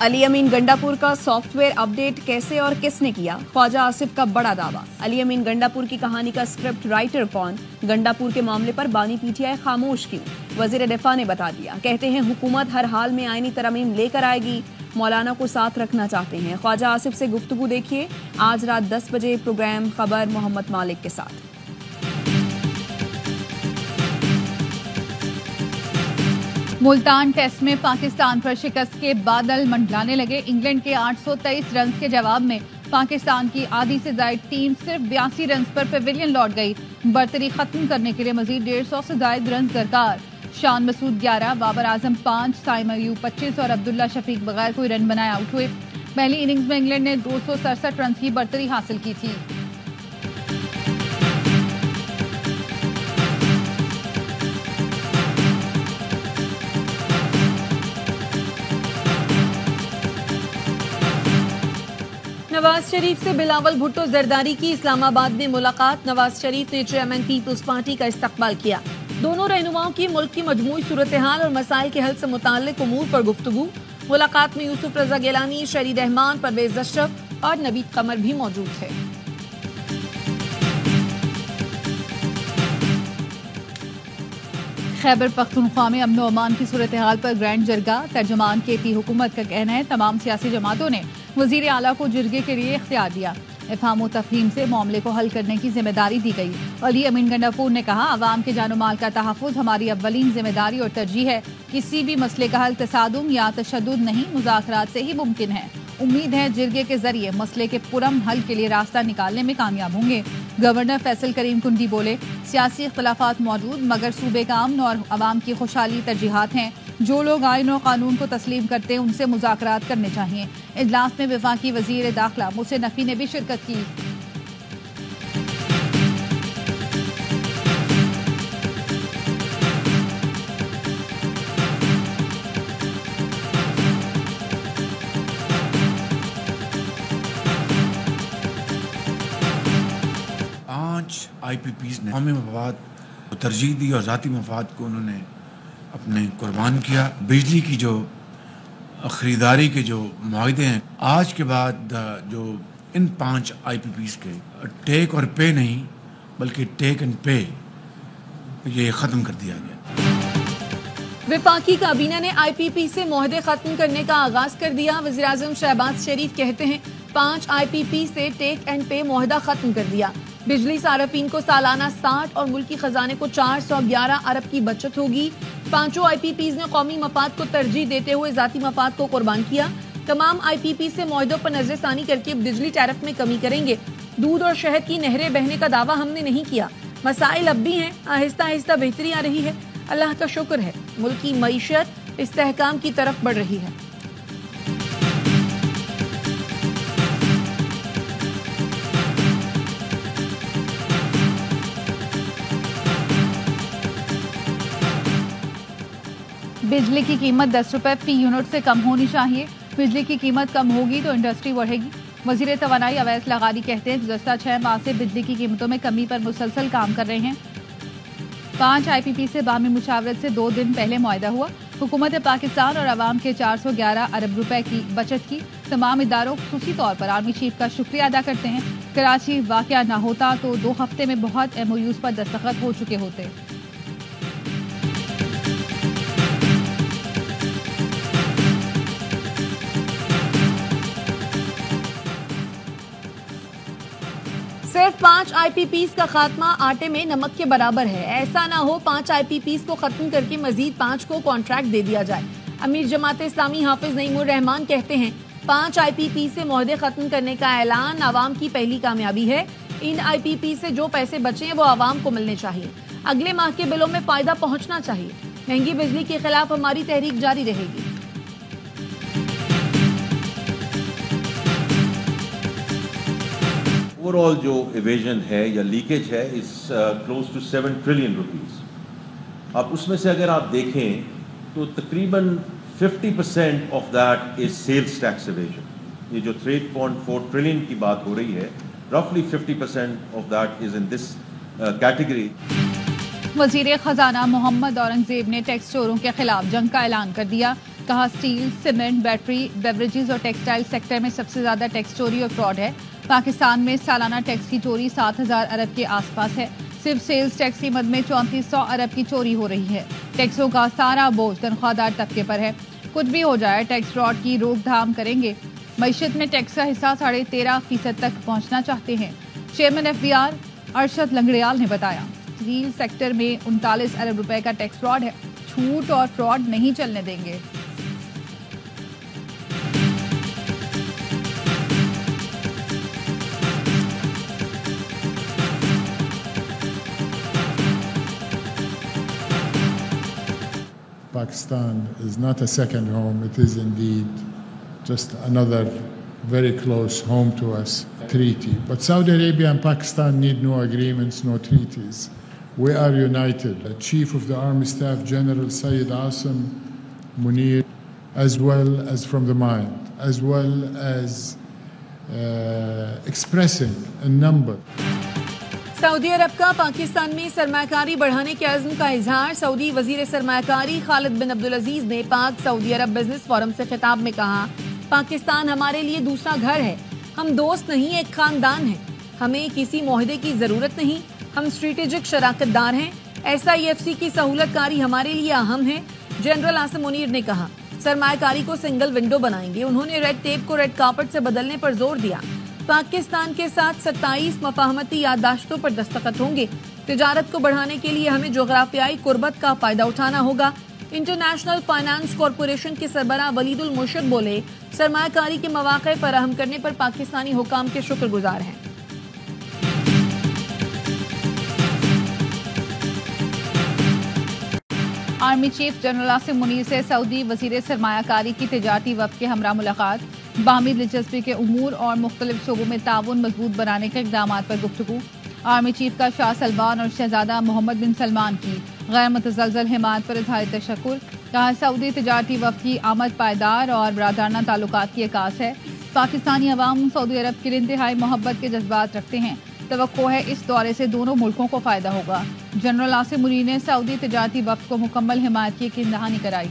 علی امین گنڈاپور کا soft where update کیسے اور کس نے کیا؟ خواجہ آصف کا بڑا دعویٰ۔ علی امین گنڈاپور کی کہانی کا اسکرپٹ رائٹر کون؟ گنڈاپور کے معاملے پر بانی پی ٹی آئی خاموش کیوں؟ وزیر دفاع نے بتا دیا، کہتے ہیں حکومت ہر حال میں آئینی ترمیم لے کر آئے گی، مولانا کو ساتھ رکھنا چاہتے ہیں۔ خواجہ آصف سے گفتگو دیکھیے آج رات 10 بجے پروگرام خبر محمد مالک کے ساتھ۔ ملتان ٹیسٹ میں پاکستان پر شکست کے بادل منڈلانے لگے۔ انگلینڈ کے 823 رنز کے جواب میں پاکستان کی آدھی سے زائد ٹیم صرف 82 رنز پر پیویلین لوٹ گئی۔ برتری ختم کرنے کے لیے مزید 150 سے زائد رنز درکار۔ شان مسعود 11، بابر اعظم 5، سائم ایوب 25 اور عبداللہ شفیق بغیر کوئی رن بنائے آؤٹ ہوئے۔ پہلی اننگز میں انگلینڈ نے 267 رنز کی برتری حاصل کی تھی۔ نواز شریف سے بلاول بھٹو زرداری کی اسلام آباد میں ملاقات۔ نواز شریف نے چیئرمین پیپلز پارٹی کا استقبال کیا۔ دونوں رہنماؤں کی ملک کی مجموعی صورتحال اور مسائل کے حل سے متعلق امور پر گفتگو۔ ملاقات میں یوسف رضا گیلانی، شہری رحمان، پرویز اشرف اور نوید قمر بھی موجود تھے۔ خیبر پختونخوا میں امن و امان کی صورتحال پر گرینڈ جرگہ۔ ترجمان کے پی حکومت کا کہنا ہے تمام سیاسی جماعتوں نے وزیر اعلیٰ کو جرگے کے لیے اختیار دیا۔ افہام و تفہیم سے معاملے کو حل کرنے کی ذمہ داری دی گئی۔ علی امین گنڈاپور نے کہا، عوام کے جان و مال کا تحفظ ہماری اولین ذمہ داری اور ترجیح ہے۔ کسی بھی مسئلے کا حل تصادم یا تشدد نہیں، مذاکرات سے ہی ممکن ہے۔ امید ہے جرگے کے ذریعے مسئلے کے پرامن حل کے لیے راستہ نکالنے میں کامیاب ہوں گے۔ گورنر فیصل کریم کنڈی بولے، سیاسی اختلافات موجود مگر صوبے کا امن اور عوام کی خوشحالی ترجیحات ہیں۔ جو لوگ آئین اور قانون کو تسلیم کرتے ہیں ان سے مذاکرات کرنے چاہیے۔ اجلاس میں وفاقی وزیر داخلہ محسن نقوی نے بھی شرکت کی۔ آئی پی پیز نے قومی مفاد کو ترجیح دی اور ذاتی مفاد کو انہوں نے اپنے قربان کیا۔ بجلی کی جو خریداری کے جو معاہدے ہیں آج کے بعد جو ان 5 آئی پی پیز کے ٹیک اور پے نہیں بلکہ ٹیک اینڈ پے یہ ختم کر دیا گیا۔ وفاقی کابینہ نے آئی پی پی سے معاہدے ختم کرنے کا آغاز کر دیا۔ وزیراعظم شہباز شریف کہتے ہیں 5 آئی پی پی سے ٹیک اینڈ پے معاہدہ ختم کر دیا۔ بجلی صارفین کو سالانہ 60 اور ملکی خزانے کو 411 ارب کی بچت ہوگی۔ 5 آئی پی پیز نے قومی مفاد کو ترجیح دیتے ہوئے ذاتی مفاد کو قربان کیا۔ تمام آئی پی پی سے معاہدوں پر نظر ثانی کر کے بجلی ٹیرف میں کمی کریں گے۔ دودھ اور شہد کی نہریں بہنے کا دعویٰ ہم نے نہیں کیا، مسائل اب بھی ہیں، آہستہ آہستہ بہتری آ رہی ہے، اللہ کا شکر ہے، ملک کی معیشت استحکام کی طرف بڑھ رہی ہے۔ بجلی کی قیمت 10 روپے فی یونٹ سے کم ہونی چاہیے۔ بجلی کی قیمت کم ہوگی تو انڈسٹری بڑھے گی۔ وزیر توانائی اویس لغاری کہتے ہیں گزشتہ 6 ماہ سے بجلی کی قیمتوں میں کمی پر مسلسل کام کر رہے ہیں۔ 5 آئی پی پی سے باہمی مشاورت سے 2 دن پہلے معاہدہ ہوا۔ حکومت پاکستان اور عوام کے 411 ارب روپے کی بچت کی۔ تمام اداروں خصوصی طور پر آرمی چیف کا شکریہ ادا کرتے ہیں۔ کراچی واقعہ نہ ہوتا تو 2 ہفتے میں بہت ایم او یوز پر دستخط ہو چکے ہوتے۔ صرف 5 آئی پی پیز کا خاتمہ آٹے میں نمک کے برابر ہے۔ ایسا نہ ہو 5 آئی پی پیز کو ختم کر کے مزید 5 کو کانٹریکٹ دے دیا جائے۔ امیر جماعت اسلامی حافظ نعیم الرحمان کہتے ہیں 5 آئی پی پی سے معاہدے ختم کرنے کا اعلان عوام کی پہلی کامیابی ہے۔ ان آئی پی پی سے جو پیسے بچے ہیں وہ عوام کو ملنے چاہیے۔ اگلے ماہ کے بلوں میں فائدہ پہنچنا چاہیے۔ مہنگی بجلی کے خلاف ہماری تحریک جاری رہے گی۔ اوور آل جو ایویژن ہے یا لیکیج ہے اس کلوز ٹو 7 ٹریلین روپیز۔ اب اس میں سے اگر آپ دیکھیں تو تقریباً 50% of that is sales tax evasion. یہ جو 3.4 ٹریلین کی بات ہو رہی ہے، رفلی 50% of that is in this category. وزیر خزانہ محمد اورنگزیب نے ٹیکس چوروں کے خلاف جنگ کا اعلان کر دیا۔ کہا اسٹیل، سیمنٹ، بیٹری، بیوریجز اور ٹیکسٹائل سیکٹر میں سب سے زیادہ ٹیکس چوری اور فراڈ ہے۔ پاکستان میں سالانہ ٹیکس کی چوری 7,000 ارب کے آس پاس ہے۔ صرف سیلز ٹیکس کی مد میں 3400 ارب کی چوری ہو رہی ہے۔ ٹیکسوں کا سارا بوجھ تنخواہ دار طبقے پر ہے۔ کچھ بھی ہو جائے ٹیکس فراڈ کی روک تھام کریں گے۔ معیشت میں ٹیکس کا حصہ 13.5% تک پہنچنا چاہتے ہیں۔ چیئرمین FBR ارشد لنگڑیال نے بتایا اسٹیل سیکٹر میں 39 ارب روپے کا ٹیکس فراڈ ہے۔ چھوٹ اور فراڈ نہیں چلنے دیں گے۔ Pakistan is not a second home, it is indeed just another very close home to us treaty. But Saudi Arabia and Pakistan need no agreements, no treaties. We are united. The Chief of the Army Staff General Sayyid Asim Munir, as well as from the mind, as well as expressing a number. سعودی عرب کا پاکستان میں سرمایہ کاری بڑھانے کے عزم کا اظہار۔ سعودی وزیر سرمایہ کاری خالد بن عبدالعزیز نے پاک سعودی عرب بزنس فورم سے خطاب میں کہا، پاکستان ہمارے لیے دوسرا گھر ہے، ہم دوست نہیں ایک خاندان ہیں، ہمیں کسی معاہدے کی ضرورت نہیں، ہم اسٹریٹجک شراکت دار ہیں، SIFC کی سہولت کاری ہمارے لیے اہم ہے۔ جنرل آصم منیر نے کہا سرمایہ کاری کو سنگل ونڈو بنائیں گے۔ انہوں نے ریڈ ٹیپ کو ریڈ کارپٹ سے بدلنے پر زور دیا۔ پاکستان کے ساتھ 27 مفاہمتی یادداشتوں پر دستخط ہوں گے۔ تجارت کو بڑھانے کے لیے ہمیں جغرافیائی قربت کا فائدہ اٹھانا ہوگا۔ انٹرنیشنل فائنانس کارپوریشن کے سربراہ ولید المرشد بولے سرمایہ کاری کے مواقع فراہم کرنے پر پاکستانی حکام کے شکر گزار ہیں۔ Army chief general Asim Munir سے سعودی وزیر سرمایہ کاری کی تجارتی وفد کے ہمراہ ملاقات۔ باہمی دلچسپی کے امور اور مختلف شعبوں میں تعاون مضبوط بنانے کے اقدامات پر گفتگو۔ آرمی چیف کا شاہ سلمان اور شہزادہ محمد بن سلمان کی غیر متزلزل حمایت پر اظہار تشکر۔ کہا سعودی تجارتی وفد کی آمد پائیدار اور برادرانہ تعلقات کی عکاس ہے۔ پاکستانی عوام سعودی عرب کے لیے انتہائی محبت کے جذبات رکھتے ہیں۔ توقع ہے اس دورے سے دونوں ملکوں کو فائدہ ہوگا۔ جنرل آصم منیر نے سعودی تجارتی وفد کو مکمل حمایت کی یقین دہانی کرائی۔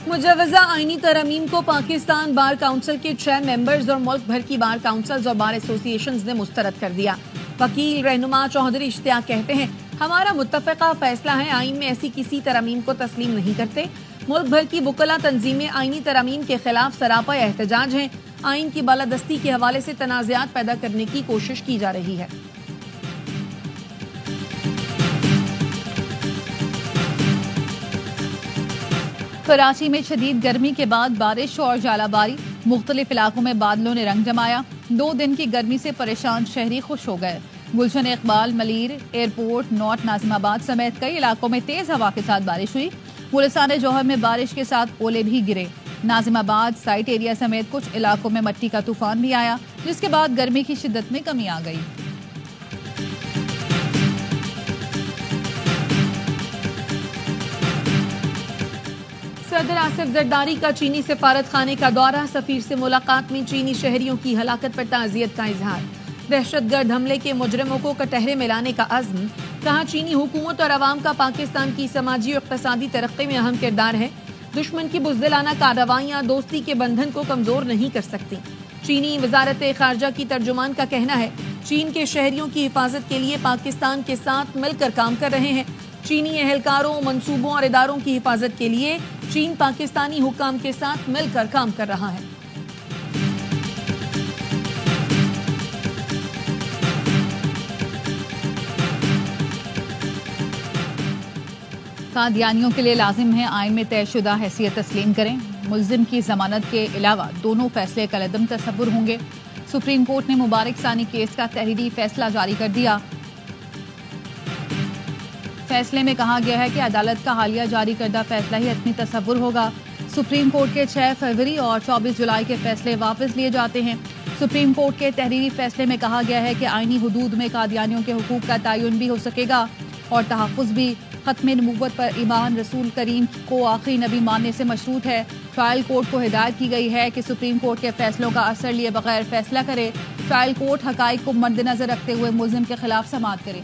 مجوزہ آئینی ترامیم کو پاکستان بار کونسل کے 6 ممبرز اور ملک بھر کی بار کونسلز اور بار ایسوسی ایشنز نے مسترد کر دیا۔ وکیل رہنما چوہدری اشتیاق کہتے ہیں ہمارا متفقہ فیصلہ ہے، آئین میں ایسی کسی ترامیم کو تسلیم نہیں کرتے۔ ملک بھر کی وکلا تنظیمیں آئینی ترامیم کے خلاف سراپا احتجاج ہیں۔ آئین کی بالادستی کے حوالے سے تنازعات پیدا کرنے کی کوشش کی جا رہی ہے۔ کراچی میں شدید گرمی کے بعد بارش اور ژالہ باری، مختلف علاقوں میں بادلوں نے رنگ جمایا۔ 2 دن کی گرمی سے پریشان شہری خوش ہو گئے۔ گلشن اقبال، ملیر، ایئرپورٹ، نارتھ ناظم آباد سمیت کئی علاقوں میں تیز ہوا کے ساتھ بارش ہوئی۔ گلستان جوہر میں بارش کے ساتھ اولے بھی گرے۔ ناظم آباد سائٹ ایریا سمیت کچھ علاقوں میں مٹی کا طوفان بھی آیا، جس کے بعد گرمی کی شدت میں کمی آ گئی۔ صدر آصف زرداری کا چینی سفارت خانے کا دورہ، سفیر سے ملاقات میں چینی شہریوں کی ہلاکت پر تعزیت کا اظہار۔ دہشت گرد حملے کے مجرموں کو کٹہرے میں لانے کا عزم، کہا چینی حکومت اور عوام کا پاکستان کی سماجی اور اقتصادی ترقی میں اہم کردار ہے۔ دشمن کی بزدلانہ کارروائیاں دوستی کے بندھن کو کمزور نہیں کر سکتی۔ چینی وزارت خارجہ کی ترجمان کا کہنا ہے چین کے شہریوں کی حفاظت کے لیے پاکستان کے ساتھ مل کر کام کر رہے ہیں۔ چینی اہلکاروں، منصوبوں اور اداروں کی حفاظت کے لیے چین پاکستانی حکام کے ساتھ مل کر کام کر رہا ہے۔ قادیانیوں کے لیے لازم ہے آئین میں طے شدہ حیثیت تسلیم کریں۔ ملزم کی ضمانت کے علاوہ دونوں فیصلے کالعدم تصور ہوں گے۔ سپریم کورٹ نے مبارک ثانی کیس کا تحریری فیصلہ جاری کر دیا۔ فیصلے میں کہا گیا ہے کہ عدالت کا حالیہ جاری کردہ فیصلہ ہی حتمی تصور ہوگا۔ سپریم کورٹ کے 6 فروری اور 24 جولائی کے فیصلے واپس لیے جاتے ہیں۔ سپریم کورٹ کے تحریری فیصلے میں کہا گیا ہے کہ آئینی حدود میں قادیانیوں کے حقوق کا تعین بھی ہو سکے گا اور تحفظ بھی۔ ختم نبوت پر ایمان رسول کریم کو آخری نبی ماننے سے مشروط ہے۔ ٹرائل کورٹ کو ہدایت کی گئی ہے کہ سپریم کورٹ کے فیصلوں کا اثر لیے بغیر فیصلہ کرے۔ ٹرائل کورٹ حقائق کو مد نظر رکھتے ہوئے ملزم کے خلاف سماعت کرے۔